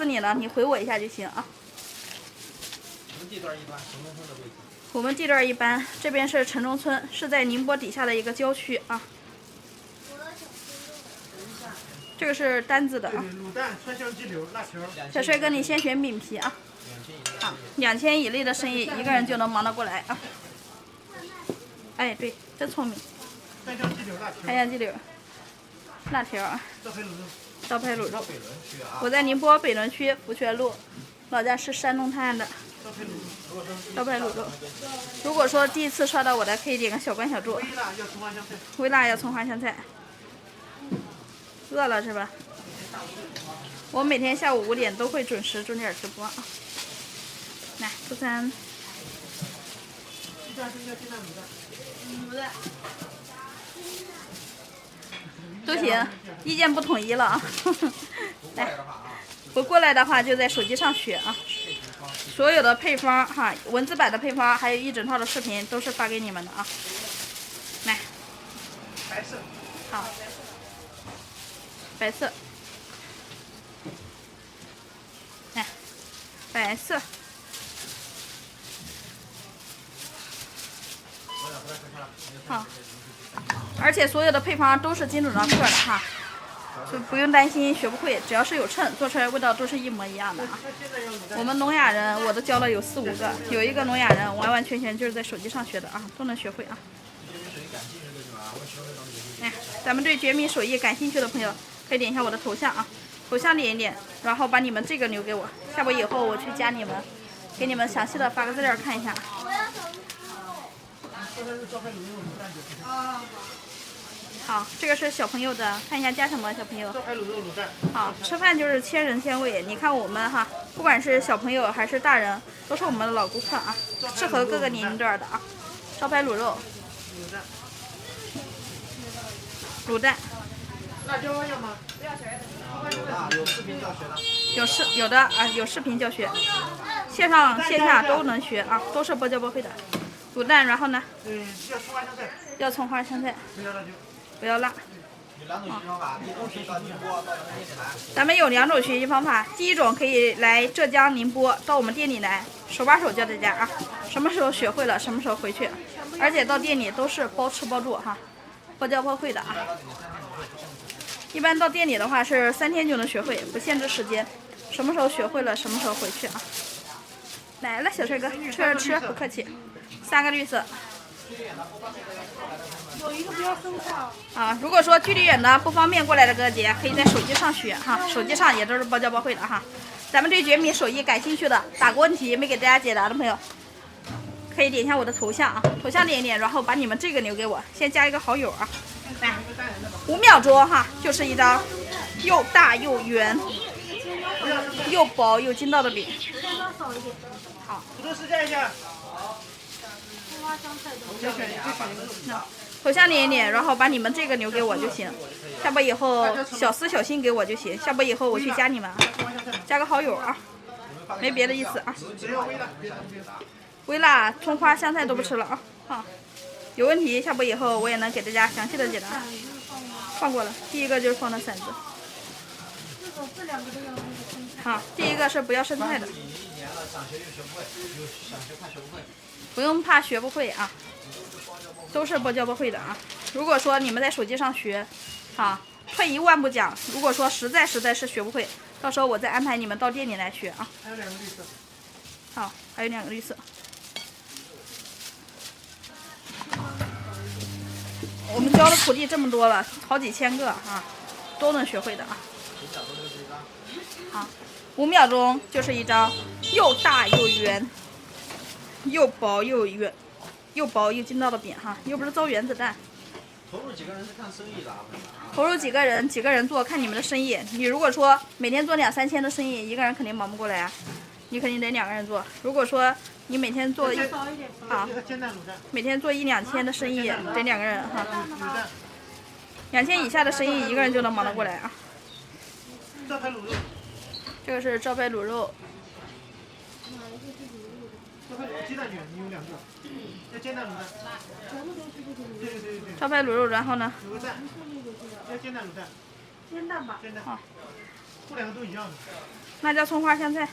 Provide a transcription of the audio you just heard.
思你了，你回我一下就行啊。我们地段一般，城中村的位置。我们地段一般，这边是城中村，是在宁波底下的一个郊区啊。这个是单子的啊。卤蛋、川香鸡柳、辣条。小帅哥，你先选饼皮啊。好，2000以内的生意，一个人就能忙得过来啊。哎，对，真聪明。川香鸡柳、辣条。川香鸡柳、辣条。招牌卤肉。招牌卤肉。我在宁波北仑区福泉路，老家是山东泰安的。招牌卤肉。如果说第一次刷到我的，可以点个小关小注。微辣要葱花香菜。微辣要葱花香菜。饿了是吧？我每天下午5点都会准时准点直播啊。来，初三。卤蛋。都行，意见不统一了啊。来，不过来的话就在手机上学啊。所有的配方哈，文字版的配方，还有一整套的视频都是发给你们的啊。来，白色。好，白色。来，白色。好，而且所有的配方都是精准到克的哈，就不用担心学不会，只要是有秤，做出来味道都是一模一样的啊。我们聋哑人，我都教了有4、5个，有一个聋哑人完完全全就是在手机上学的啊，都能学会啊。来，咱们对绝米手艺感兴趣的朋友，可以点一下我的头像啊，头像点一点，然后把你们这个留给我，下播以后我去加你们，给你们详细的发个资料看一下。好，这个是小朋友的，看一下加什么小朋友。招牌卤肉卤蛋。好，吃饭就是千人千味。你看我们哈，不管是小朋友还是大人，都是我们的老顾客啊，适合各个年龄段的啊。招牌卤肉。卤蛋。辣椒要吗？有视频教学的。有的啊，有视频教学，线上线下都能学啊，都是包教包会的。卤蛋，然后呢？要葱花香菜。要葱花香菜。不要辣椒。不要辣。有2种学习方法，第一种可以到宁波到咱们店里来。咱们有2种学习方法，第一种可以来浙江宁波到我们店里来，手把手教大家啊，什么时候学会了什么时候回去，而且到店里都是包吃包住哈，包教包会的啊。一般到店里的话是3天就能学会，不限制时间，什么时候学会了什么时候回去啊。来了，小帅哥，吃着吃，不客气。3个绿色。有一个比较生菜啊，如果说距离远的不方便过来的哥姐，可以在手机上学哈，手机上也都是包教包会的哈。咱们对绝米手艺感兴趣的，打过问题没给大家解答的朋友，可以点一下我的头像啊，头像点一点，然后把你们这个留给我，先加一个好友啊。来，5秒钟哈，就是一张又大又圆、又薄又筋道的饼。好，土豆丝加一下。葱花香菜的。头像点一点，然后把你们这个留给我就行。下播以后小私小心给我就行。下播以后我去加你们，加个好友啊，没别的意思啊。微辣、葱花、香菜都不吃了啊。好，有问题下播以后我也能给大家详细的解答。放过了，第一个就是放的馓子。这2个都要那个生菜。好，第一个是不要生菜的。不用怕学不会啊。都是包教包会的啊！如果说你们在手机上学，啊，退一万步讲，如果说实在是学不会，到时候我再安排你们到店里来学啊。还有2个绿色。好，还有2个绿色。我们教的徒弟这么多了，好几千个啊，都能学会的啊。好，5秒钟就是一张又大又圆、又薄又圆。又薄又筋道的饼哈，又不是遭原子弹。投入几个人是看生意的啊？投入几个人做，看你们的生意。你如果说每天做2、3千的生意，一个人肯定忙不过来啊，你肯定得2个人做。如果说你每天做每天做1、2千的生意，得2个人哈。2000以下的生意，一个人就能忙得过来啊。招牌卤肉。这个是招牌卤肉。鸡蛋卷你有2个，要煎蛋卤蛋。对。招牌卤肉，然后呢？有个蛋，要煎蛋卤蛋。煎蛋吧。煎蛋。好，这两个都一样的。那叫葱花香菜。